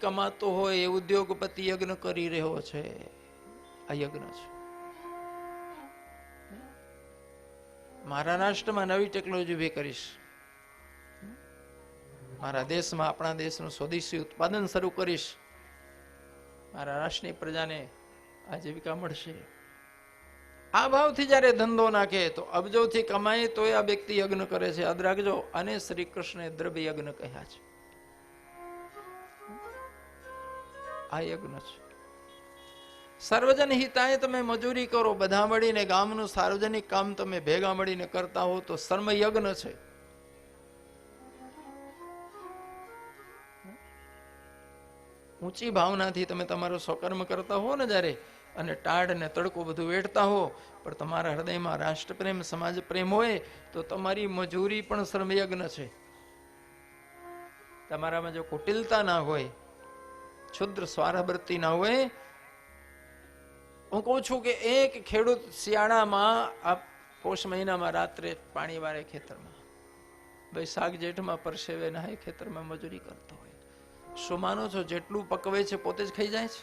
કમાતો હોય એ ઉદ્યોગપતિ યજ્ઞ કરી રહ્યો છે, આ યજ્ઞ છે. મારા રાષ્ટ્રમાં નવી ટેકનોલોજી ઉભી કરીશ, મારા દેશમાં આપણા દેશનું સ્વદેશી ઉત્પાદન શરૂ કરીશ, મારા રાષ્ટ્રની પ્રજાને આજીવિકા મળશે. આ ભાવથી જયારે ધંધો નાખે તો અબજોથી કમાય તો આ વ્યક્તિ યજ્ઞ કરે છે. યાદ રાખજો, અને શ્રી કૃષ્ણે દ્રવ્ય યજ્ઞ કહ્યા છે. આ યજ્ઞ છે. સર્વજન હિતાય તમે મજૂરી કરો, બધા મળીને ગામનું સાર્વજનિક કામ તમે ભેગા મળીને કરતા હો તો સર્મ યજ્ઞ છે. ઊંચી ભાવનાથી તમે તમારો સ્વકર્મ કરતા હો ને જ્યારે, અને ટાઢ ને તડકો બધું વેઠતા હો, પણ તમારા હૃદયમાં રાષ્ટ્રપ્રેમ સમાજ પ્રેમ હોય તો તમારી મજૂરી પણ સર્મયજ્ઞ છે. તમારામાં જો કુટિલતા ના હોય, ક્ષુદ્ર સ્વાર્થવૃત્તિ ના હોય. હું કહું છું કે એક ખેડૂત શિયાળામાં આ પોષ મહિનામાં રાત્રે પાણી વાળે ખેતરમાં, વૈશાખ જેઠમાં પરસેવે નહાય ખેતરમાં મજૂરી કરતો હોય. શું માનો છો જેટલું પકવે છે પોતે જ ખાઈ જાય છે?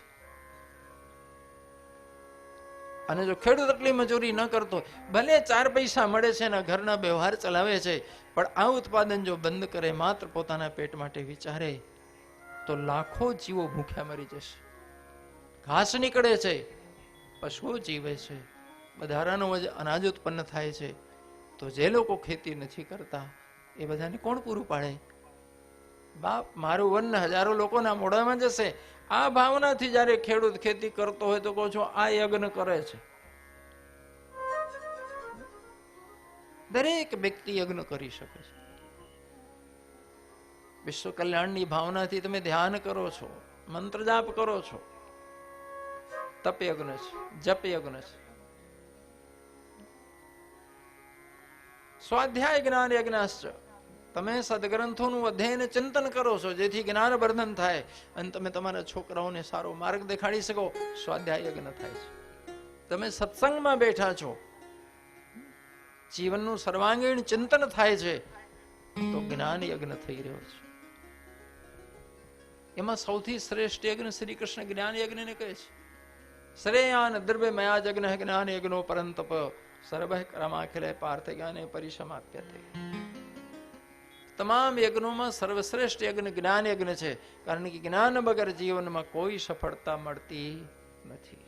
અને જો ખેડૂત એટલી મજૂરી ન કરતો, ભલે 4 પૈસા મળે છે ને ઘરના વ્યવહાર ચલાવે છે, પણ આ ઉત્પાદન જો બંધ કરે, માત્ર પોતાના પેટ માટે વિચારે, તો લાખો જીવો ભૂખ્યા મરી જશે. ઘાસ નીકળે છે, પશુઓ જીવે છે, વધારાનો અનાજ ઉત્પન્ન થાય છે, તો જે લોકો ખેતી નથી કરતા એ બધાને કોણ પૂરું પાડે? બાપ, મારું વન હજારો લોકોના મોઢામાં જશે. આ ભાવનાથી જયારે ખેડૂત ખેતી કરતો હોય તો કહો છો આ યજ્ઞ કરે છે. દરેક વ્યક્તિ યજ્ઞ કરી શકે છે. વિશ્વ કલ્યાણની ભાવનાથી તમે ધ્યાન કરો છો, મંત્ર જાપ કરો છો, તપ યજ્ઞ છે, જપ યજ્ઞ છે. સ્વાધ્યાય જ્ઞાન યજ્ઞાશ્ચ, તમે સદગ્રંથોનું અધ્યયન ચિંતન કરો છો જેથી જ્ઞાન વર્ધન થાય અને તમે તમારા છોકરાઓને સારો માર્ગ દેખાડી શકો. સ્વાધ્યાય યજ્ઞ થાય છે. તમે સત્સંગમાં બેઠા છો, જીવનનું સર્વાંગીણ ચિંતન થાય છે, તો જ્ઞાન યજ્ઞ થઈ રહ્યો છે. એમાં સૌથી શ્રેષ્ઠ યજ્ઞ શ્રી કૃષ્ણ જ્ઞાન યજ્ઞને કહે છે. શ્રેયાન દ્રવ્ય મયા જગ્ન જ્ઞાન યજ્ઞો પરંતપ સર્વ ક્રમાખિલે પાર્થ જ્ઞાને પરિસમાપ્યતે. તમામ યજ્ઞોમાં સર્વશ્રેષ્ઠ યજ્ઞ જ્ઞાન યજ્ઞ છે, કારણ કે જ્ઞાન વગર જીવનમાં કોઈ સફળતા મળતી નથી.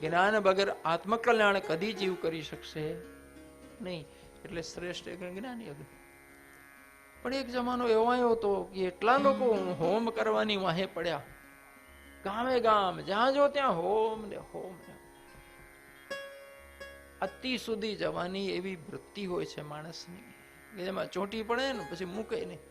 જ્ઞાન વગર આત્મકલ્યાણ કદી જીવ કરી શકશે નહીં. એટલે શ્રેષ્ઠ યજ્ઞ જ્ઞાન યજ્ઞ. પણ એક જમાનો એવો આવ્યો હતો કે એટલા લોકો હોમ કરવાની વાહે પડ્યા, ગામે ગામ જ્યાં જો ત્યાં હોમ ને હોમ ને. અતિ સુધી જવાની એવી વૃત્તિ હોય છે માણસની કે જેમાં ચોંટી પડે ને પછી મૂકે નહીં.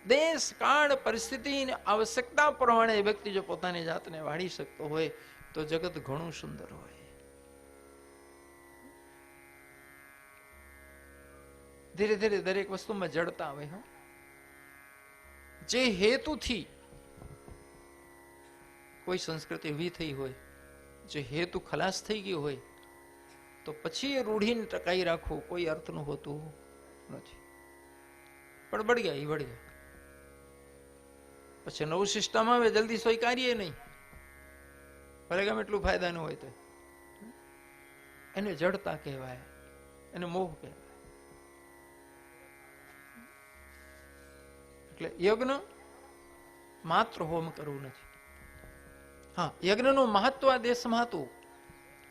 દેશ કાળ પરિસ્થિતિ આવશ્યકતા પ્રમાણે વ્યક્તિ જો પોતાની જાતને વાળી શકતો હોય તો જગત ઘણું સુંદર હોય. ધીરે ધીરે દરેક વસ્તુમાં જડતા આવે. જે હેતુથી કોઈ સંસ્કૃતિ ઊભી થઈ હોય, જે હેતુ ખલાસ થઈ ગયો હોય, તો પછી એ રૂઢીને ટકાઈ રાખવું કોઈ અર્થનું હોતું નથી. પણ બળગ્યા એ વળગ્યા, પછી નવું સિસ્ટમ આવે જલ્દી સ્વીકારીએ નહીં, ભલે ગમે એટલું ફાયદાનું હોય તો. એને જડતા કહેવાય, એને મોહ કહેવાય. એટલે યજ્ઞ માત્ર હોમ કરવું નથી. હા, યજ્ઞનું મહત્વ આ દેશમાં હતું.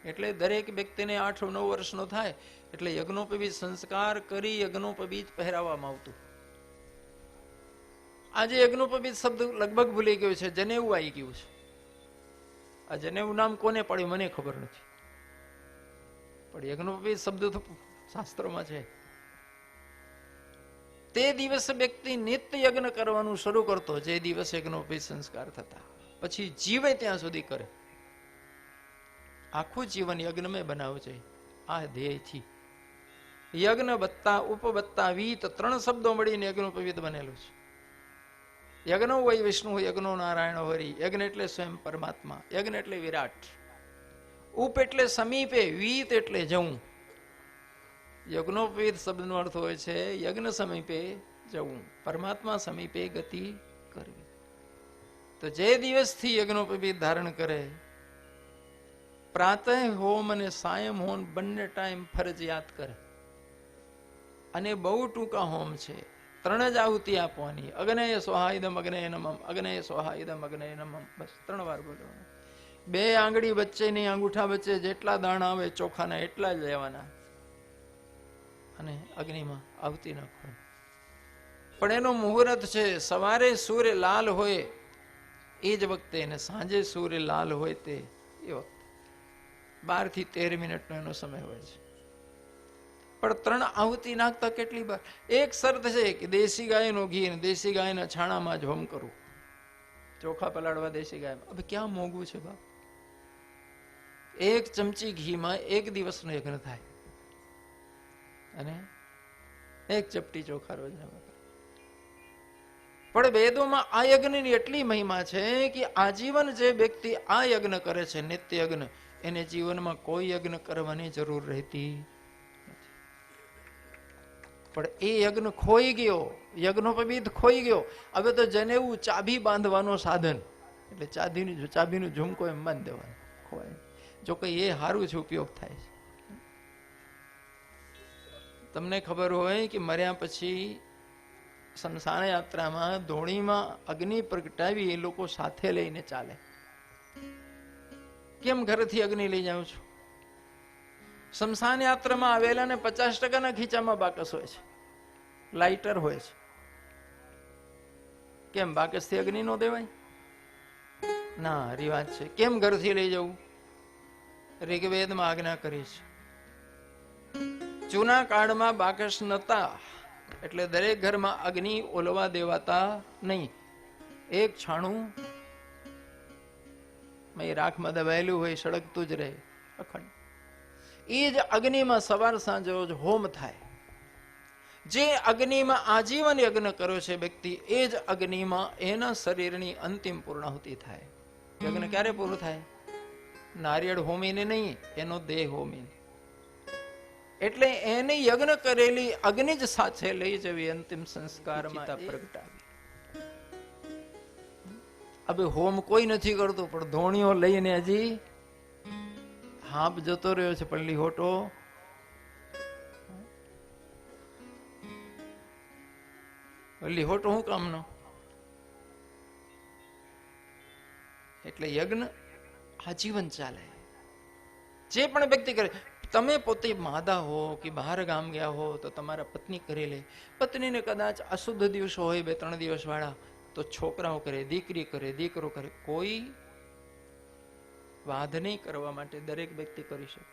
એટલે દરેક વ્યક્તિને 8-9 વર્ષનો થાય એટલે યજ્ઞોપવીત સંસ્કાર કરી યજ્ઞોપવીત પહેરાવવામાં આવતું. આજે યજ્ઞોપવીત શબ્દ લગભગ ભૂલી ગયો છે, જનેવું આવી ગયું છે. આ જનેવું નામ કોને પડ્યું મને ખબર નથી, પણ યજ્ઞોપવીત શબ્દ તો શાસ્ત્રોમાં છે. તે દિવસે વ્યક્તિ નિત્ય યજ્ઞ કરવાનું શરૂ કરતો, જે દિવસે યજ્ઞોપવીત સંસ્કાર થતા, પછી જીવે ત્યાં સુધી કરે. આખું જીવન યજ્ઞમય બનાવવું છે. આ ધ્યેયથી યજ્ઞ વત્તા ઉપ વત્તા વીત 3 શબ્દો મળીને યજ્ઞોપવીત બનેલું છે. યજ્ઞો વૈ વિષ્ણુ યજ્ઞો નારાયણ હરિ. યજ્ઞ એટલે સ્વયં પરમાત્મા, યજ્ઞ એટલે વિરાટ, ઉપ એટલે સમીપે, વીત એટલે જવું. યજ્ઞોપવીત શબ્દનો અર્થ હોય છે યજ્ઞ સમીપે જવું, પરમાત્મા સમીપે ગતિ કરવી. તો જે દિવસથી યજ્ઞોપવીત ધારણ કરે, પ્રાતઃ હોમ અને સાયમ હોમ બંને ટાઈમ ફરજિયાત કરે. અને બહુ ટૂંકા હોમ છે, 3 જ આહુતિ આપવાની. અગ્નય સ્વાહાયદમ અગ્નય નમઃ, અગ્નય સ્વાહાયદમ અગ્નય નમઃ, બસ 3 વાર બોલવાનું. 2 આંગળી વચ્ચેની અંગૂઠા વચ્ચે જેટલા દાણા આવે ચોખાના એટલા જ લેવાના અને અગ્નિમાં આહુતિ નાખવાની. પણ એનો મુહૂર્ત છે સવારે સૂર્ય લાલ હોય એ જ વખતે, ને સાંજે સૂર્ય લાલ હોય તે એ વખતે 12 થી 13 મિનિટનો એનો સમય હોય છે. પણ 3 આહુતિ નાખતા કેટલી વાર? એક શરત છે કે દેશી ગાયનો ઘી ને દેશી ગાયના છાણામાં જ હોમ કરવું. ચોખા પલાળવા દેશી ગાય, હવે ક્યાં મોંઘું છે બાપ? 1 ચમચી ઘીમાં 1 દિવસનો યજ્ઞ થાય અને 1 ચપટી ચોખા રોજના વપરાય. પણ વેદોમાં આ યજ્ઞની એટલી મહિમા છે કે આજીવન જે વ્યક્તિ આ યજ્ઞ કરે છે, નિત્ય યજ્ઞ, એને જીવનમાં કોઈ યજ્ઞ કરવાની જરૂર રહેતી નથી. પણ એ યજ્ઞ ખોઈ ગયો, યજ્ઞોપવીત ખોઈ ગયો. હવે તો જનેવું ચાબી બાંધવાનો સાધન, એટલે ચાબીનું ઝુમકો એમ બાંધી દેવાનું, ખોવાય. જો કઈ એ સારું છે, ઉપયોગ થાય છે. તમને ખબર હોય કે મર્યા પછી સ્મશાન યાત્રામાં ધોણીમાં અગ્નિ પ્રગટાવી એ લોકો સાથે લઈને ચાલે. કેમ ઘરેથી અગ્નિ લઈ જાઉં છું? સ્મશાન યાત્રામાં આવેલા ને 50% ખીચામાં બાકસ હોય છે, લાઇટર હોય છે. કેમ બાકસથી અગ્નિ નો દેવાય? ના, રિવાજ છે. કેમ ઘરથી લઈ જવું? ઋગ્વેદમાં આજ્ઞા કરી છે. જૂના કાળમાં બાકસ નતા, એટલે દરેક ઘરમાં અગ્નિ ઓલવા દેવાતા નહીં. એક છાણું રાખમાં દબાયેલું હોય, સળગતું જ રહે અખંડ. એ જ અગ્નિમાં સવાર સાંજ રોજ હોમ થાય. જે અગ્નિમાં આજીવન યજ્ઞ કર્યો છે વ્યક્તિ, એ જ અગ્નિમાં એના શરીરની અંતિમ પૂર્ણાહુતિ થાય. યજ્ઞ ક્યારે પૂરું થાય? નારિયેળ હોમીને નહીં, એનો દેહ હોમીને. એટલે એને યજ્ઞ કરેલી અગ્નિ જ સાથે લઈ જવી, અંતિમ સંસ્કારમાં પ્રગટાવી. હવે હોમ કોઈ નથી કરતું, પણ ધોણીઓ લઈને હજી હાપ જતો રહ્યો છે. પણ લીહોટો શું કામનો? એટલે યજ્ઞ આજીવન ચાલે. જે પણ વ્યક્તિ કરે, તમે પોતે માદા હો કે બહાર ગામ ગયા હો તો તમારા પત્ની કરી લે. પત્નીને કદાચ અશુદ્ધ દિવસો હોય 2-3 દિવસ વાળા, તો છોકરાઓ કરે, દીકરી કરે, દીકરો કરે. કોઈ વાદ નહીં કરવા માટે દરેક વ્યક્તિ કરી શકે.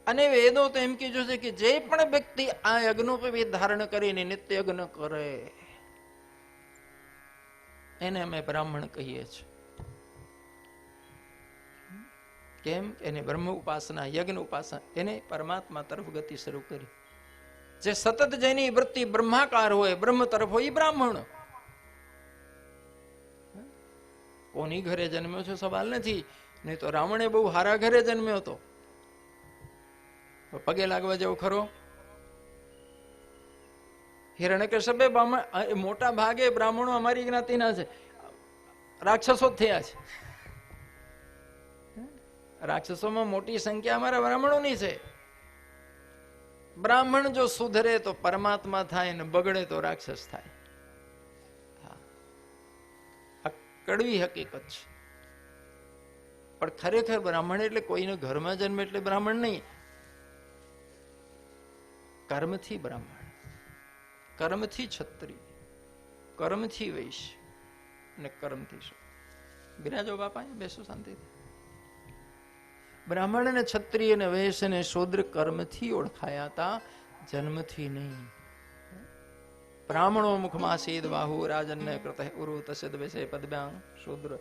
અને વેદો તો એમ કીધું છે કે જે પણ વ્યક્તિ આ યજ્ઞોપવીત ધારણ કરીને નિત્ય યજ્ઞ કરે એને અમે બ્રાહ્મણ કહીએ છીએ. કેમ? એને બ્રહ્મ ઉપાસના, યજ્ઞ ઉપાસના, એને પરમાત્મા તરફ ગતિ શરૂ કરી. જે સતત જેની વૃત્તિ બ્રહ્માકાર હોય, બ્રહ્મ તરફ હોય, એ બ્રાહ્મણ. કોની ઘરે જન્મ્યો છો સવાલ નથી. નહીં તો રાવણે બહુ હારા ઘરે જન્મ્યો હતો, પગે લાગવા જેવો ખરો? હિરણ્યકશ્યપે મોટા ભાગે બ્રાહ્મણો અમારી જ્ઞાતિના છે, રાક્ષસો જ થયા છે. રાક્ષસોમાં મોટી સંખ્યા અમારા બ્રાહ્મણોની છે. બ્રાહ્મણ જો સુધરે તો પરમાત્મા થાય, ને બગડે તો રાક્ષસ થાય. આ કડવી હકીકત છે. પણ ખરેખર બ્રાહ્મણ એટલે કોઈને ઘરમાં જન્મે એટલે બ્રાહ્મણ નહીં. કર્મથી બ્રાહ્મણ, કર્મથી ક્ષત્રિય, કર્મથી વૈશ્ય અને કર્મથી શૂદ્ર. બિરાજો બાપા, બેસો શાંતિથી. બ્રાહ્મણ ને ક્ષત્રિય ને વૈશ્ય ને શૂદ્ર કર્મથી ઓળખાયા હતા, જન્મથી નહીં. બ્રાહ્મણો મુખમાં સીદ બાહુ રાજન્ય કૃત ઉરુ તસ્યદ વૈસે પદભ્યામ શૂદ્ર.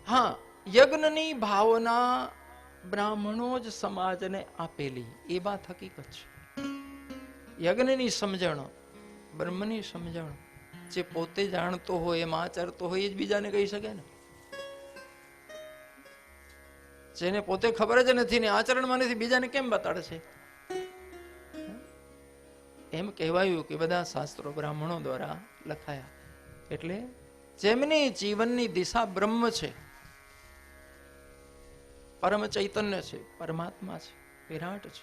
હા, યજ્ઞની ભાવના બ્રાહ્મણો જ સમાજને આપેલી, એ વાત હકીકત છે. યજ્ઞની સમજણ, બ્રહ્મની સમજણ, જે પોતે જાણતો હોય, એમ આચરતો હોય, એ જ બીજાને કહી શકે ને. જેને પોતે ખબર જ નથી ને આચરણમાં નથી, બીજાને કેમ બતાડશે? એમ કહેવાયું કે બધા શાસ્ત્રો બ્રાહ્મણો દ્વારા લખાયા. એટલે જેમની જીવનની દિશા બ્રહ્મ છે, પરમ ચૈતન્ય છે, પરમાત્મા છે, વિરાટ છે,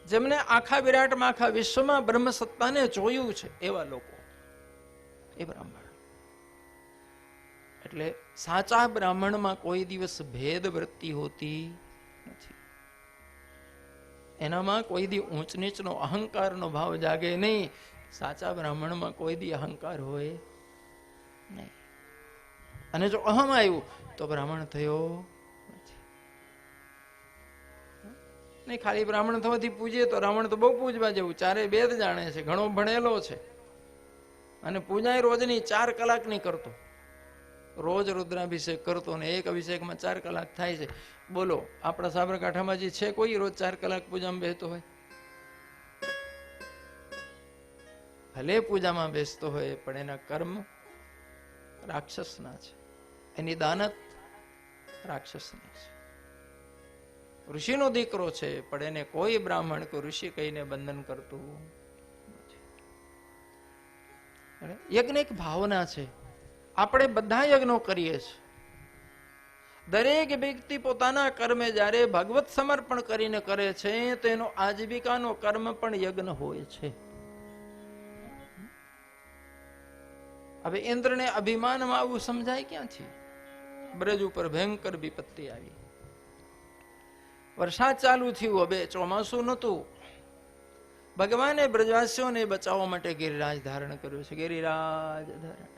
જેમને આખા વિરાટમાં આખા વિશ્વમાં બ્રહ્મ સત્તાને જોયું છે, એવા લોકો એ બ્રાહ્મણ. એટલે સાચા બ્રાહ્મણમાં કોઈ દિવસ ભેદ વૃત્તિ હોતી નથી. એનામાં કોઈ દી ઊંચ નીચનો અહંકારનો ભાવ જાગે નહીં. સાચા બ્રાહ્મણમાં કોઈ દી અહંકાર હોય નહીં. અને જો અહમ આવ્યું તો બ્રાહ્મણ થયો નથી. નહીં, ખાલી બ્રાહ્મણ થવાથી પૂજીએ તો બ્રાહ્મણ તો બહુ પૂજવા જેવું, ચારે વેદ જાણે છે, ઘણો ભણેલો છે, અને પૂજાય રોજની 4 કલાકની કરતો, રોજ રુદ્રાભિષેક કરતો, ને એક અભિષેકમાં 4 કલાક થાય છે. બોલો, આપણા સાબરકાંઠામાં જે છે કોઈ રોજ 4 કલાક પૂજામાં બેસતો હોય? ભલે પૂજામાં બેસતો હોય, પણ એના કર્મ રાક્ષસના છે, એની દાનત રાક્ષસની છે. ઋષિનો દીકરો છે, પણ એને કોઈ બ્રાહ્મણ કે ઋષિ કહીને બંધન કરતું નથી. યજ્ઞ એક ભાવના છે. આપણે બધા યજ્ઞો કરીએ છીએ. દરેક વ્યક્તિ પોતાના કર્મે જ્યારે ભગવત સમર્પણ કરીને કરે છે તો એનો આજીવિકાનો કર્મ પણ યજ્ઞ હોય છે. હવે ઇન્દ્રને અભિમાનમાં આવું સમજાય ક્યાંથી? બ્રજ ઉપર ભયંકર વિપત્તિ આવી, વરસાદ ચાલુ થયું, હવે ચોમાસું નહોતું. ભગવાને બ્રજવાસીઓને બચાવવા માટે ગિરિરાજ ધારણ કર્યું છે. ગિરિરાજ ધારણ.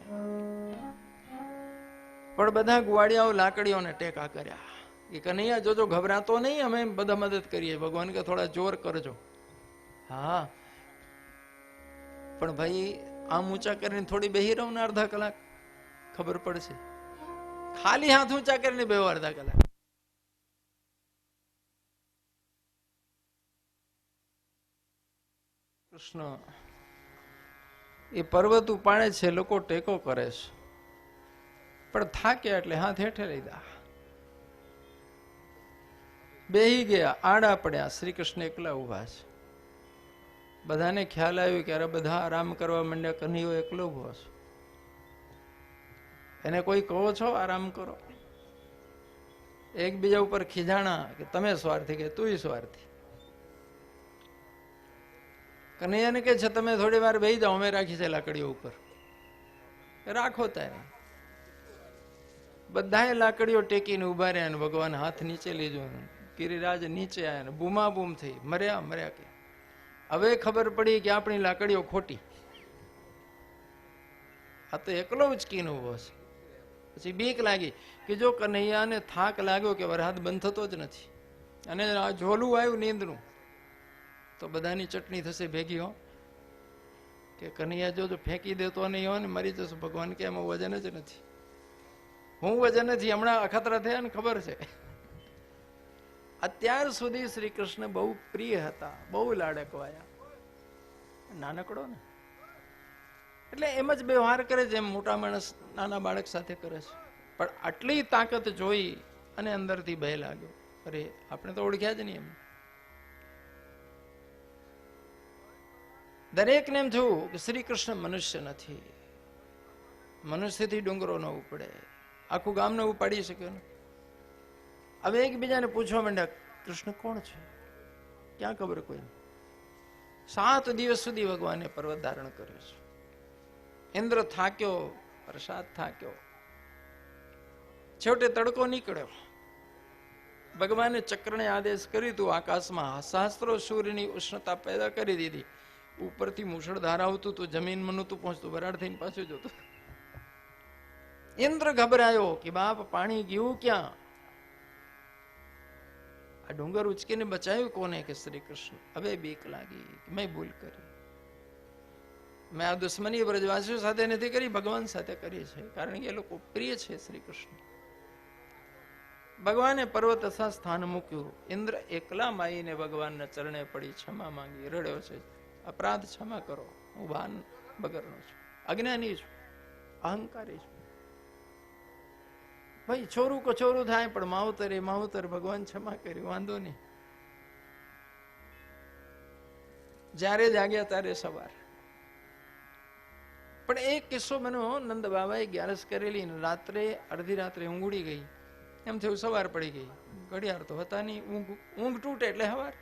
પણ બધા ગુવાડિયાઓ લાકડીઓને ટેકા કર્યા કે કનૈયા જોજો, ગભરાતો નહીં, અમે બધા મદદ કરીએ. ભગવાન કે થોડા જોર કરજો. હા, પણ ભાઈ આમ ઊંચા કરીને થોડી બેહી રહું ને અડધા કલાક, ખબર પડશે. ખાલી હાથ ઊંચા કરીને બેહો અડધા કલાક. કૃષ્ણ એ પર્વત ઉપાડે છે, લોકો ટેકો કરે છે, પણ થાક્યા એટલે હાથ હેઠે લીધા, બેહી ગયા, આડા પડ્યા. શ્રી કૃષ્ણ એકલા ઉભા છે. બધાને ખ્યાલ આવ્યો કે અરે બધા આરામ કરવા માંડ્યા, કન્હૈયો એકલો ઉભો છે. એને કોઈ કહો છો આરામ કરો? એકબીજા ઉપર ખીજાણા કે તમે સ્વાર્થી કે તું સ્વાર્થી. કનૈયાને કે છે તમે થોડી વાર બેહી જાઓ, અમે રાખી છે લાકડીઓ ઉપર. રાખો ત્યારે. બધાએ લાકડીઓ ટેકીને ઉભા રહ્યા, અને ભગવાન હાથ નીચે લીધો, ગિરિરાજ નીચે આવ્યા, બૂમા બૂમ થઈ, મર્યા મર્યા. કે હવે ખબર પડી કે આપણી લાકડીઓ ખોટી, આ તો એકલો ઉચકીને ઉભો છે. પછી બીક લાગી કે જો કનૈયાને થાક લાગ્યો કે વરસાદ બંધ થતો જ નથી, અને આ ઝોલું આવ્યું નીંદનું, તો બધાની ચટણી થશે ભેગી. હો કે કનૈયા જો ફેંકી દેતો નહીં હોય ને મરી જશે. ભગવાન કે એમાં વજન જ નથી, હું વજન નથી. હમણાં અખતરા થયા ને ખબર છે. અત્યાર સુધી શ્રી કૃષ્ણ બહુ પ્રિય હતા, બહુ લાડકવાયા. નાનકડો ને એટલે એમ જ વ્યવહાર કરે જેમ મોટા માણસ નાના બાળક સાથે કરે છે. પણ આટલી તાકાત જોઈ અને અંદરથી ભય લાગ્યો, અરે આપણે તો ઓળખ્યા જ નહીં એમ. દરેકને એમ થયું કે શ્રી કૃષ્ણ મનુષ્ય નથી, મનુષ્યથી ડુંગરો ન ઉપડે, આખું ગામ ન ઉપાડી શકે ને. હવે એકબીજાને પૂછવા માંડ્યા કૃષ્ણ કોણ છે, ક્યાં ખબર કોઈ. 7 દિવસ સુધી ભગવાને પર્વત ધારણ કર્યો છે. ઇન્દ્ર થાક્યો, પ્રસાદ થાક્યો, છેવટે તડકો નીકળ્યો. ભગવાને ચક્રને આદેશ કર્યું તું આકાશમાં સહસ્ત્રો સૂર્યની ઉષ્ણતા પેદા કરી દીધી. ઉપરથી મુશળધાર આવતું તું, જમીનમાં નહોતું પહોંચતું, વરાળ થઈને પાછું જતું. ઇન્દ્ર ગભરાયો કે બાપ પાણી ગયું ક્યાં? આ ડુંગર ઉચકીને બચાવ્યું કોને? કે શ્રી કૃષ્ણ. હવે બીક લાગી કે મેં ભૂલ કરી, મેં આ દુશ્મની બ્રજવાસીઓ સાથે નથી કરી, ભગવાન સાથે કરી છે, કારણ કે એ લોકો પ્રિય છે શ્રી કૃષ્ણ. ભગવાને પર્વત સ્થાન મૂક્યું. ઇન્દ્ર એકલા માઈને ભગવાનના ચરણે પડી ક્ષમા માંગી, રડ્યો છે, અપરાધ ક્ષમા કરો, હું ભાન વગરનો છું, અજ્ઞાની છું, અહંકારી છું. ભાઈ છોરું કછોરું થાય પણ માવતરે માવતર, ભગવાન ક્ષમા કરી, વાંધો નહીં. જ્યારે જાગ્યા ત્યારે સવાર. પણ એક કિસ્સો બન્યો, નંદ બાબાએ 11 કરેલી, રાત્રે અડધી રાત્રે ઊંઘ ઉડી ગઈ, એમ થયું સવાર પડી ગઈ, ઘડિયાળ તો હતા નહીં, ઊંઘ તૂટે એટલે સવાર.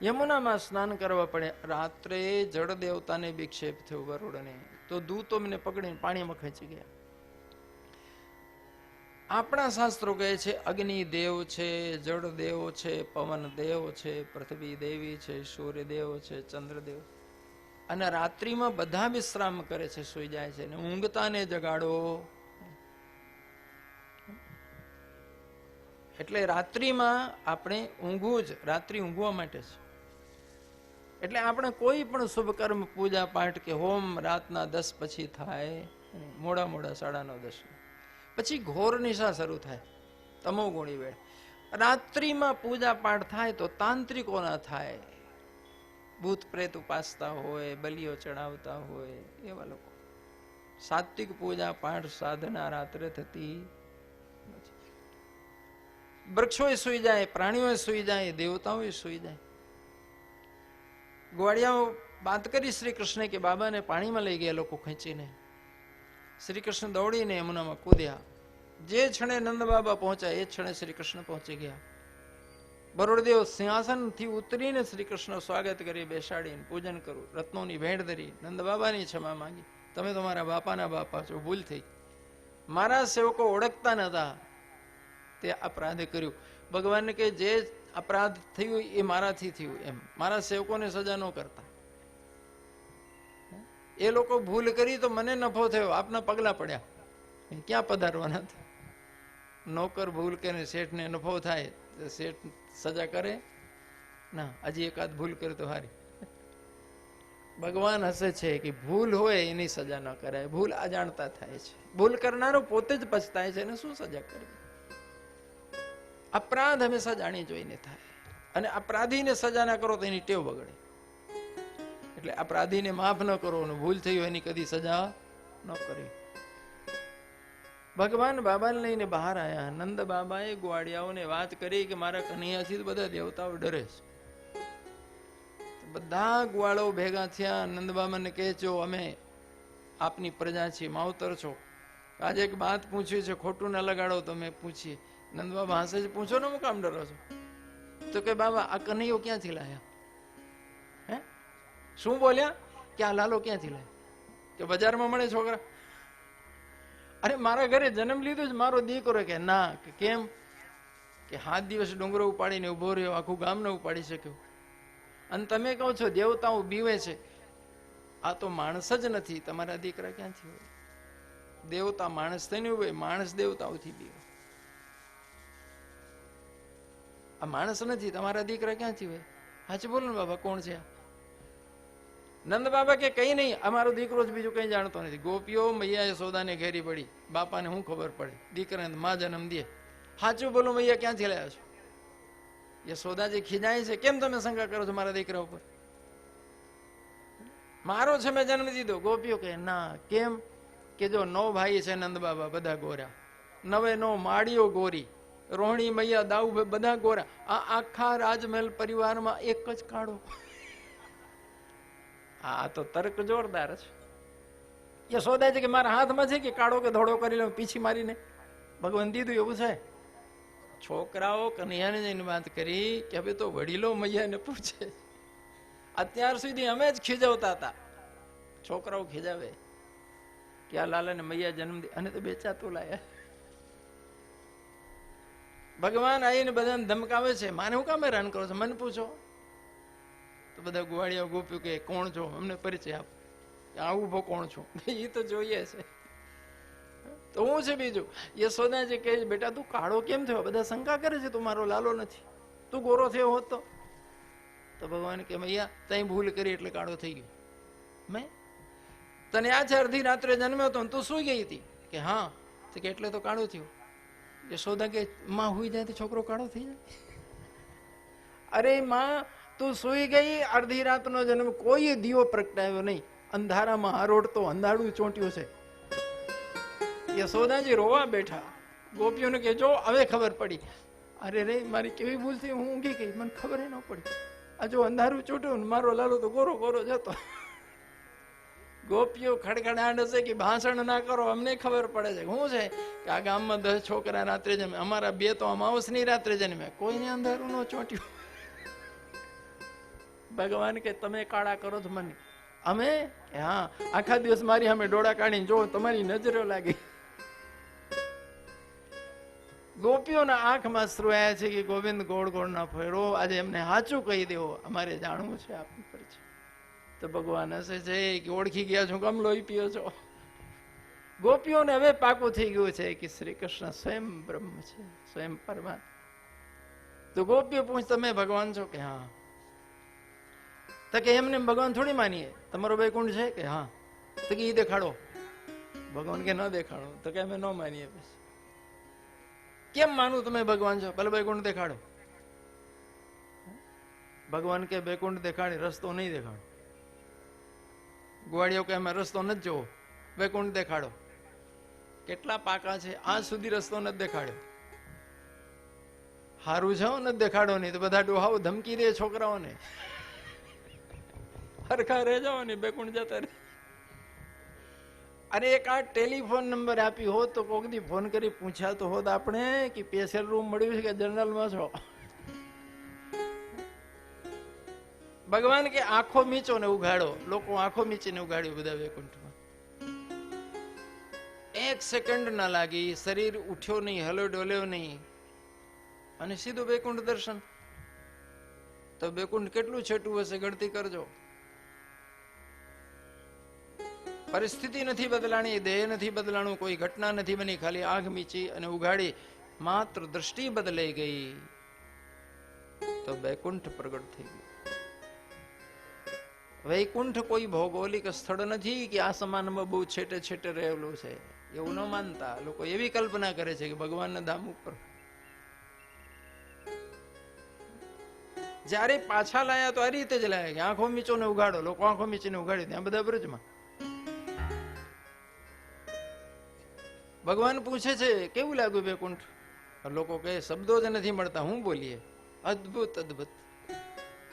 યમુનામાં સ્નાન કરવા પડે. રાત્રે જળ દેવતાને વિક્ષેપ થયો વરુણને, તો દૂતો મને પકડીને પાણીમાં ખેંચી ગયા. આપણા શાસ્ત્રો કહે છે અગ્નિ દેવ છે, જળ દેવ છે, પવન દેવ છે, પૃથ્વી દેવી છે, સૂર્ય દેવ છે, ચંદ્ર દેવ. અને રાત્રિમાં બધા વિશ્રામ કરે છે, સુઈ જાય છે, ને ઊંઘતાને જગાડો. એટલે રાત્રિમાં આપણે ઊંઘવું જ, રાત્રિ ઊંઘવા માટે છે. એટલે આપણે કોઈ પણ શુભ કર્મ, પૂજા પાઠ કે હોમ રાતના 10 પછી થાય, મોડા 9:30. પછી ઘોર નિશા શરૂ થાય, તમો ગુણી વેળ. રાત્રિમાં પૂજા પાઠ થાય તો તાંત્રિકો ના થાય, ભૂત પ્રેત ઉપાસતા હોય, બલિઓ ચડાવતા હોય એવા લોકો. સાત્વિક પૂજા પાઠ સાધના રાત્રે થતી. વૃક્ષોએ સુઈ જાય, પ્રાણીઓએ સુઈ જાય, દેવતાઓએ સુઈ જાય. ગ્વાડિયાઓ વાત કરી શ્રી કૃષ્ણ કે બાબાને પાણીમાં લઈ ગયા લોકો ખેંચીને. શ્રી કૃષ્ણ દોડીને યમુનામાં કૂદ્યા. જે ક્ષણે નંદ બાબા પહોંચ્યા એ ક્ષણે શ્રી કૃષ્ણ પહોંચી ગયા. બરોડદેવ સિંહાસનથી ઉતરીને શ્રી કૃષ્ણ સ્વાગત કરી, બેસાડીને પૂજન કરું, રત્નોની ભેટ ધરી, નંદ બાબાની ક્ષમા માંગી. તમે તો મારા બાપાના બાપા છો, ભૂલ થઈ, મારા સેવકો ઓળખતા નતા, તે અપરાધ કર્યું. ભગવાનને કે જે અપરાધ થયું એ મારાથી થયું, એમ મારા સેવકોને સજા ન કરતા. એ લોકો ભૂલ કરી તો મને નફો થયો, આપના પગલા પડ્યા, ક્યાં પધારવાના હતા. નોકર ભૂલ કરે, શેઠને નફો થાય, શેઠ સજા કરે ના, હજી એકાદ ભૂલ કરે તો હારી. ભગવાન હસે છે કે ભૂલ હોય એની સજા ન કરાય, ભૂલ અજાણતા થાય છે, ભૂલ કરનારો પોતે જ પછતાય છે, એને શું સજા કરવી. અપરાધ હંમેશા જાણી જોઈને થાય, અને અપરાધીને સજા ના કરો તો એની ટેવ બગડે. એટલે અપરાધીને માફ ન કરો, ભૂલ થઈ હોય એની કદી સજા ન કરવી. ભગવાન બાબાને લઈને બહાર આવ્યા. નંદ બાબાએ ગ્વાડિયાઓને વાત કરી કે મારા કનૈયાથી બધા દેવતાઓ ડરે છે. બધા ગ્વાળો ભેગા થયા. નંદ બાબાને કહે છો અમે આપની પ્રજા છીએ, માવતર છો, આજે એક વાત પૂછ્યું છે, ખોટું ના લગાડો તો મેં પૂછીએ. નંદ બાબા હસે છે, પૂછો ને, હું કામ ડરો છો? તો કે બાબા આ કનૈયો ક્યાંથી લાયા? હે શું બોલ્યા કે આ લાલો ક્યાંથી લાયા? કે બજારમાં મળે છોકરા? અરે મારા ઘરે જન્મ લીધો જ મારો દીકરો. કે ના. કે કેમ? કે 7 દિવસ ડુંગરો ઉપાડીને ઉભો રહ્યો, આખું ગામ ને ઉપાડી શક્યો. અને તમે કહો છો દેવતાઓ બીવે છે, આ તો માણસ જ નથી, તમારા દીકરા ક્યાંથી હોય? દેવતા માણસ થઈને હોય, માણસ દેવતાઓથી બીવે. આ માણસ નથી, તમારા દીકરા ક્યાંથી હોય? હાચું બોલો ને બાબા, કોણ છે? નંદ બાબા કે કઈ નહીં, અમારો દીકરો જ બીજું કઈ જાણતો નથી. ગોપીઓ મૈયા યશોદાને ઘેરી પડી, બાપાને શું ખબર પડે, દીકરાને માં જન્મ દે. હાચું બોલો મૈયા, ક્યાંથી લાયા છો? યશોદાજી ખીજાય છે, કેમ તમે શંકા કરો છો મારા દીકરા ઉપર? મારો છે, મેં જન્મ દીધો. ગોપીઓ કે ના. કેમ? કે જો 9 ભાઈ છે નંદ બાબા, બધા ગોરા, 9 માળીઓ ગોરી, રોહિણી મૈયા દાઉ બધા ગોરા, આ આખા રાજમહેલ પરિવારમાં એક જ કાળો. આ તો તર્ક જોરદાર છે. યશોદા છે કે મારા હાથમાં છે કે કાળો કે ધોળો કરી લઉં પીછી મારીને? ભગવાન દીધું એવું છે. છોકરાઓ કનૈયાને જઈને વાત કરી કે હવે તો વડીલો મૈયાને પૂછે. અત્યાર સુધી અમે જ ખીજવતા હતા, છોકરાઓ ખીજાવે કે આ લાલાને મૈયા જન્મ દે, અને તો બેચાતું લાયા. ભગવાન આવીને બધાને ધમકાવે છે, માને હું કામ હેરાન કરો છો, મને પૂછો. તો બધા ગુવાડિયા ગોપ્યું કે કોણ છો, અમને પરિચય આપ. આવું ઉભો કોણ છું, એ તો જોઈએ છે. તો હું છે બીજું? યશોદાજી કહે બેટા તું કાળો કેમ થયો? બધા શંકા કરે છે તું મારો લાલો નથી, તું ગોરો થયો હોત તો. તો ભગવાન કે મૈયા તઈ ભૂલ કરી એટલે કાળો થઈ ગયો. મેં તને આ છે અડધી રાત્રે જન્મ્યો હતો તું સુઈ ગઈ હતી? કે હા. તો કે એટલે તો કાળો થયો. યશોદા કે માં હુઈ જાય તો છોકરો કાળો થઈ જાય? અરે માં તું સુઈ ગઈ, અડધી રાતનો જન્મ, કોઈ દીવો પ્રગટાયો નહીં, અંધારામાં હારોડતો અંધાડું ચોંટ્યું છે. યશોદાજી રોવા બેઠા. ગોપીઓને કે જો હવે ખબર પડી. અરે રે, મારી કેવી ભૂલ થઈ, હું ઊંઘી ગઈ, મને ખબર ન પડી. આ જો અંધારું છૂટ્યું ને મારો લાલો તો ગોરો ગોરો જતો. ગોપીઓ ખડખડાટ હશે કે ભાષણ ના કરો, અમને ખબર પડે છે શું છે કે આ ગામમાં 10 છોકરા રાત્રે જમે, અમારા 2 તો અમાવસની રાત્રે જન્મે, કોઈને અંધારું ન ચોંટ્યું. ભગવાન કે તમે કાળા કરો છો મને, અમે હા આખા દિવસ મારી અમે ડોળા કાઢીને જો તમારી નજરો લાગી. ગોપીઓના આંખમાં શ્રુયા છે કે ગોવિંદ ગોળ ગોળ ના ફેરો, આજે એમને સાચું કહી દેવો, અમારે જાણવું છે આપની પર છે. તો ભગવાન હશે છે કે ઓળખી ગયા છો, કમ લોહી પીઓ છો. ગોપીઓને હવે પાકું થઈ ગયું છે કે શ્રી કૃષ્ણ સ્વયં બ્રહ્મ છે, સ્વયં પરમાત્મા. તો ગોપીઓ પૂછ, તમે ભગવાન છો કે હા? તો કે એમને ભગવાન થોડી માનીએ, તમારો વૈકુંઠ છે કે હા? તો કે ઈ દેખાડો. ભગવાન કે ન દેખાડો. તો કે અમે ન માનીએ. પછી કેમ માનું તમે ભગવાન છો? ભલે વૈકુંઠ દેખાડો. ભગવાન કે વૈકુંઠ દેખાડી, રસ્તો નહીં દેખાડો. ગોવાળીઓ કે અમે રસ્તો નથી જોવો, વૈકુંઠ દેખાડો. કેટલા પાકા છે, આજ સુધી રસ્તો નથી દેખાડ્યો. હારું છે નથી દેખાડો, નહીં તો બધા ડોહાઓ ધમકી દે છોકરાઓને, હરખા રહે જાઓ ને વૈકુંઠ જતા રહે. અરે એક આ ટેલિફોન નંબર આપી હોત તો કોક દી ફોન કરી પૂછ્યા તો હોત આપણે કે સ્પેશિયલ રૂમ મળ્યું છે કે જનરલમાં છો. ભગવાન કે આંખો મીચો ને ઉઘાડો. લોકો આંખો મીચીને ઉઘાડ્યું બધા વૈકુંઠમાં. 1 સેકન્ડ ના લાગી, શરીર ઉઠ્યો નહીં, હલો ડોલ્યો નહીં, અને સીધું વૈકુંઠ દર્શન. તો વૈકુંઠ કેટલું છેટું હશે ગણતી કરજો. પરિસ્થિતિ નથી બદલાણી, દેહ નથી બદલાણું, કોઈ ઘટના નથી બની, ખાલી આંખ મીચી અને ઉઘાડી, માત્ર દ્રષ્ટિ બદલાઈ ગઈ તો વૈકુંઠ પ્રગટ થઈ ગયું. વૈકુંઠ કોઈ ભૌગોલિક સ્થળ નથી કે આસમાનમાં બહુ છેટે છેટે રહેલું છે, એવું ન માનતા લોકો. એવી કલ્પના કરે છે કે ભગવાનના ધામ ઉપર. જયારે પાછા લાયા તો આ રીતે જ લાયા કે આંખો મીચો ને ઉઘાડો. લોકો આંખો મીચીને ઉઘાડ્યું ત્યાં બધા બ્રજમાં. ભગવાન પૂછે છે કેવું લાગ્યું વૈકુંઠ? લોકો કહે શબ્દો જ નથી મળતા, હું બોલીએ. અદ્ભુત અદ્ભુત.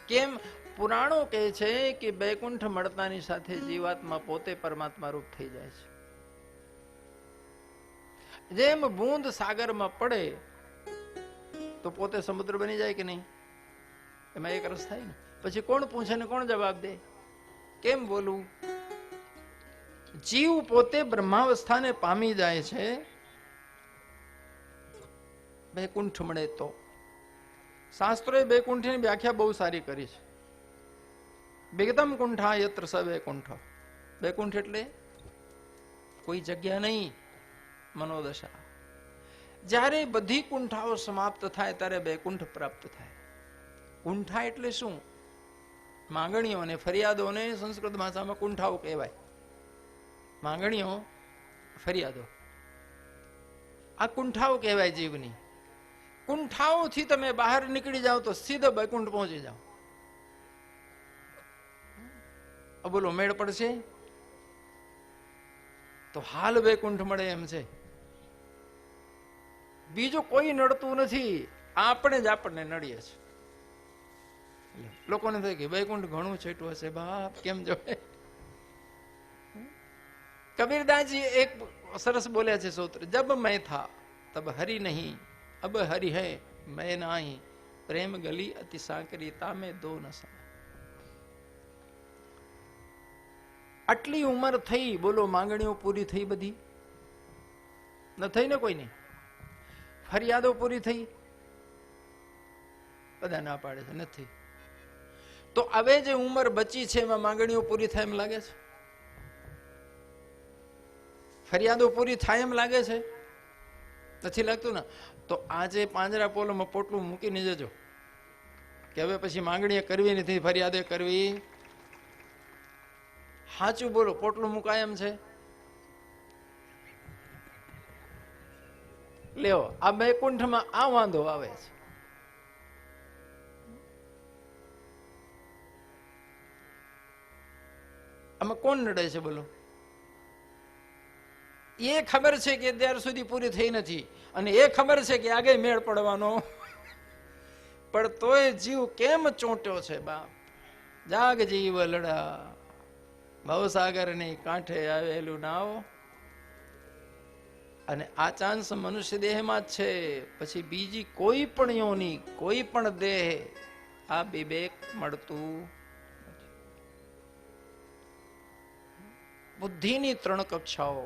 કેમ? પુરાણો કહે છે કે વૈકુંઠ મળતાની સાથે જીવાત્મા પોતે પરમાત્મા રૂપ થઈ જાય છે. જેમ બૂંદ સાગરમાં પડે તો પોતે સમુદ્ર બની જાય કે નહીં? એમાં એક રસ થાય ને. પછી કોણ પૂછે ને કોણ જવાબ દે? કેમ બોલું? જીવ પોતે બ્રહ્માવસ્થાને પામી જાય છે વૈકુંઠ મળે તો. શાસ્ત્રોએ વૈકુંઠની વ્યાખ્યા બહુ સારી કરી છે. વિગતમ કુંઠા યત્ર સ વૈકુંઠ. વૈકુંઠ એટલે કોઈ જગ્યા નહીં, મનોદશા. જ્યારે બધી કુંઠાઓ સમાપ્ત થાય ત્યારે વૈકુંઠ પ્રાપ્ત થાય. કુંઠા એટલે શું? માંગણીઓને, ફરિયાદોને સંસ્કૃત ભાષામાં કુંઠાઓ કહેવાય. માંગણીઓ, ફરિયાદો, આ કુંઠાઓ કહેવાય જીવની. કુંઠાઓથી તમે બહાર નીકળી જાઓ તો સીધો વૈકુંઠ પહોંચી જાઓ. બોલો મેળ પડશે? તો હાલ વૈકુંઠ મળે એમ છે. બીજું કોઈ નડતું નથી, આપણે જ આપણને નડીએ છીએ. લોકોને થાય કે વૈકુંઠ ઘણું છેટું હશે, બાપ કેમ જોવે. કબીરદાસજી એક સરસ બોલ્યા છે સૂત્ર, જબ મેં થા તબ હરી નહીં, અબ હરી હૈ મેં નહીં, પ્રેમ ગલી અતિ સાંકરી તામે દો નસા. આટલી ઉંમર થઈ, બોલો માંગણીઓ પૂરી થઈ બધી? ન થઈ ને કોઈની? ફરિયાદો પૂરી થઈ? બધા ના પાડે છે નથી. તો હવે જે ઉંમર બચી છે એમાં માંગણીઓ પૂરી થાય એમ લાગે છે? ફરિયાદો પૂરી થાય એમ લાગે છે? નથી લાગતું ને? તો આજે પાંજરા પોલોમાં પોટલું મૂકીને જજો કે હવે પછી માંગણીએ કરવી નથી, ફરિયાદે કરવી. સાચું બોલો, પોટલું મુકાય એમ છે? લેવો, આ વૈકુંઠમાં આ વાંધો આવે છે. આમાં કોણ નડે છે બોલો? એ ખબર છે કે અત્યાર સુધી પૂરી થઈ નથી, અને એ ખબર છે કે આગે મેળ પડવાનો પણ તોય જીવ કેમ ચોંટ્યો છે બાપ. જાગ જીવ લડા, ભવસાગરની કાંઠે આવેલું નાવ. અને આ ચાન્સ મનુષ્ય દેહમાં જ છે, પછી બીજી કોઈ પણ યોની, કોઈ પણ દેહ આ વિવેક મળતું. બુદ્ધિની 3 કક્ષાઓ,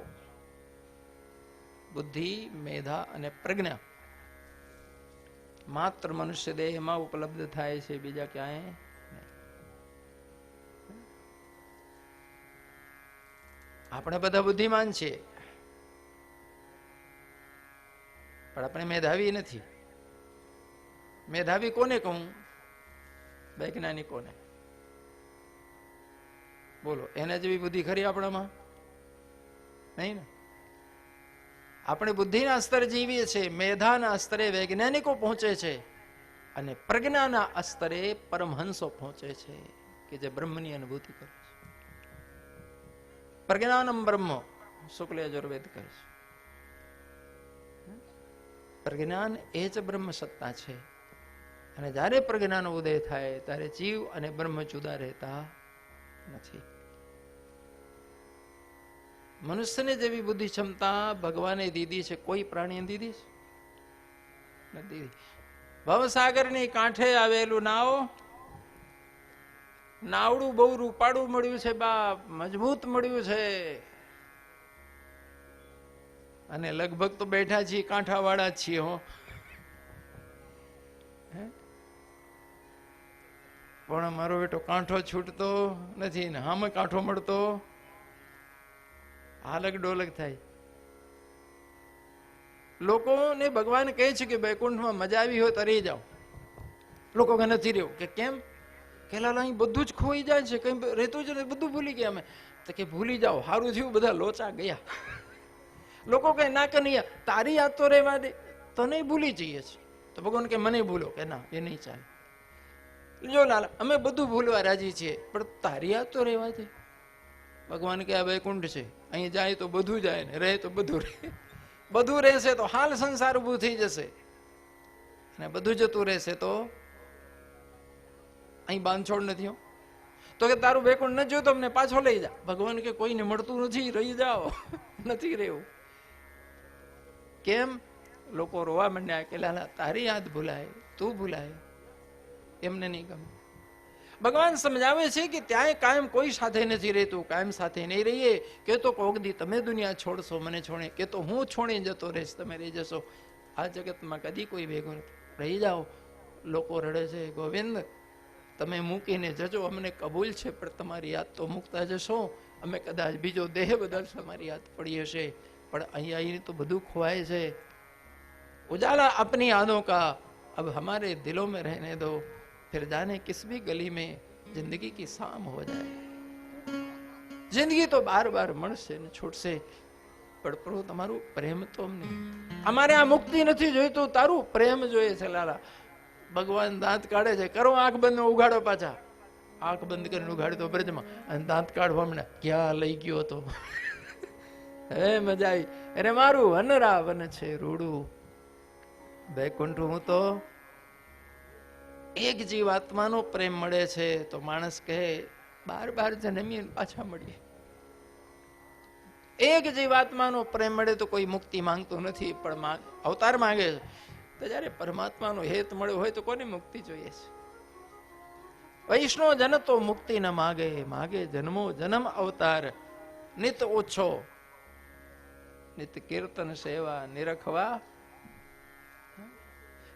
બુદ્ધિ, મેધા અને પ્રજ્ઞા, માત્ર મનુષ્ય દેહમાં ઉપલબ્ધ થાય છે, બીજા ક્યાંય નહીં. આપણે બધા બુદ્ધિમાન છીએ, પણ આપણે મેધાવી નથી. મેધાવી કોને કહું? વૈજ્ઞાનિકોને. બોલો, એના જેવી બુદ્ધિ ખરી આપણામાં? નહીં ને. આપણે બુદ્ધિના સ્તરે જીવીએ છીએ, મેધાના સ્તરે વૈજ્ઞાનિકો પહોંચે છે, અને પ્રજ્ઞાના સ્તરે પરમહંસો પહોંચે છે, કે જે બ્રહ્મની અનુભૂતિ કરે છે. પ્રજ્ઞાનમ બ્રહ્મ, શુક્લ યજુર્વેદ કહે છે. પ્રજ્ઞાન એ જ બ્રહ્મ સત્તા છે. અને જ્યારે પ્રજ્ઞાનો ઉદય થાય ત્યારે જીવ અને બ્રહ્મ જુદા રહેતા નથી. મનુષ્યને જેવી બુદ્ધિ ક્ષમતા ભગવાને દીધી છે, કોઈ પ્રાણીએ દીધી છે નથી. ભવસાગરની કાંઠે આવેલું નાવ, નાવડું બહુ રૂપાળું મળ્યું છે બાપ, મજબૂત મળ્યું છે. અને લગભગ તો બેઠા છીએ કાંઠાવાળા જ છીએ હો. પણ મારો બેટો કાંઠો છૂટતો નથી ને આમાં કાંઠો મળતો, હાલક ડોલક થાય. લોકોને ભગવાન કહે છે કે વૈકુંઠમાં મજા આવી હોય તો રહી જાઓ. લોકો કે નથી રહેવું. કે કેમ? કે લાલા અહીં બધું જ ખોઈ જાય છે, કઈ રહેતું જ નથી, બધું ભૂલી ગયા અમે. તો કે ભૂલી જાઓ, સારું થયું બધા લોચા ગયા. લોકો કઈ ના કે નહીં, તારી યાદ તો રહેવા દે, તને ભૂલી જઈએ છે. તો ભગવાન કે મને ભૂલો, કે ના એ નહીં ચાલે. જો લાલા અમે બધું ભૂલવા રાજી છીએ, પણ તારી યાદ તો રહેવા દે. ભગવાન કે આ વૈકુંઠ છે, અહીં જાય તો બધું જાય ને રહે તો બધું રહે. બધું રહેશે તો હાલ સંસાર ઉભું થઈ જશે, અને બધું જતું રહેશે તો અહીં બાંધછોડ નથી. તો કે તારું વૈકુંઠ ન જોયું તો અમને પાછો લઈ જા. ભગવાન કે કોઈને મળતું નથી, રહી જાઓ, નથી રહેવું. કેમ? લોકો રોવા માંડ્યા કે લાલા તારી યાદ ભૂલાય, તું ભૂલાય, એમને નહીં ગમે. ભગવાન સમજાવે છે કે ત્યાં કાયમ કોઈ સાથે નથી રહેતું, કાયમ સાથે નહીં રહીએ. કે તો કોક દી તમે દુનિયા છોડશો, મને છોડે, કે તો હું છોડી જતો રહીશ, તમે રહી જશો. આ જગતમાં કદી કોઈ ભેગો નથી. રહી જાઓ. લોકો રડે છે, ગોવિંદ તમે મૂકીને જજો, અમને કબૂલ છે, પણ તમારી યાદ તો મૂકતા જશો. અમે કદાચ બીજો દેહ બદલશો, અમારી યાદ પડી હશે, પણ અહીંયા તો બધું ખોવાય છે. उजाला अपनी यादों का अब हमारे दिलों में रहने दो, फिर जाने किस भी गली में जिंदगी की शाम हो जाए. જિંદગી તો બાર બાર મળશે ને છૂટશે, પણ પ્રભુ તમારું પ્રેમ તો અમને, અમારે આ મુક્તિ નથી જોઈતું, તારું પ્રેમ જોઈએ છે લાલા. ભગવાન દાંત કાઢે છે, કરો આંખ બંધ, ઉઘાડો પાછા. આંખ બંધ કરીને ઉઘાડી તો બ્રજમાં, અને દાંત કાઢવા મને ક્યાં લઈ ગયો હતો. હે મજા આવી. અરે મારું વનરા વન છે રૂડું, વૈકુંઠ હું તો એક જીવાત્માનો પ્રેમ મળે છે તો માણસ કહે બાર બાર જન્મીએ પાછા મળીએ. એક જીવાત્માનો પ્રેમ મળે તો કોઈ મુક્તિ માંગતો નથી, પણ અવતાર માંગે છે. તો જયારે પરમાત્માનો હેત મળ્યો હોય તો કોને મુક્તિ જોઈએ છે? વૈષ્ણવ જન તો મુક્તિ ન માગે, માગે જન્મો જન્મ અવતાર. નિત ઓછો નિત કીર્તન સેવા નિરખવા.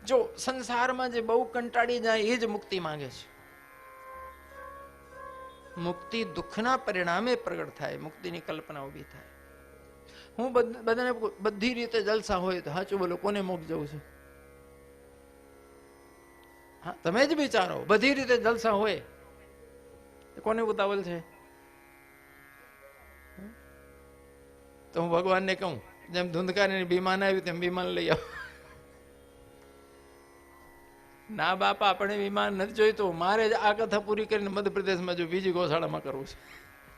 જો સંસારમાં જે બહુ કંટાળી જાય એ જ મુક્તિ માંગે છે. મુક્તિ દુઃખના પરિણામે પ્રગટ થાય, મુક્તિની કલ્પના ઉભી થાય. હું બધાને બધી રીતે જલસા હોય તો સાચું બોલો, કોને મોક્ષ જવું છે? હા તમે જ વિચારો, બધી રીતે જલસા હોય કોને ઉતાવળ છે? તો હું ભગવાનને કહું, જેમ ધુંધકારીની વિમાન આવ્યું તેમ વિમાન લઈ આવ. ના બાપા, આપણે વિમાન નથી જોઈતું, મારે જ આ કથા પૂરી કરીને મધ્યપ્રદેશમાં જો બીજી ગૌશાળામાં કરવું છે,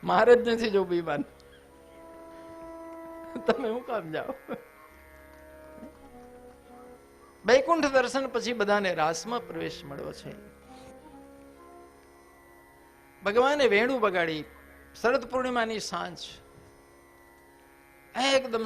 મારે જ નથી જો વિમાન. તમે હું કામ જાઓ? વૈકુંઠ દર્શન પછી બધાને રાસમાં પ્રવેશ મળ્યો છે. ભગવાને વેણું બગાડી. શરદ પૂર્ણિમાની સાંજ એકદમ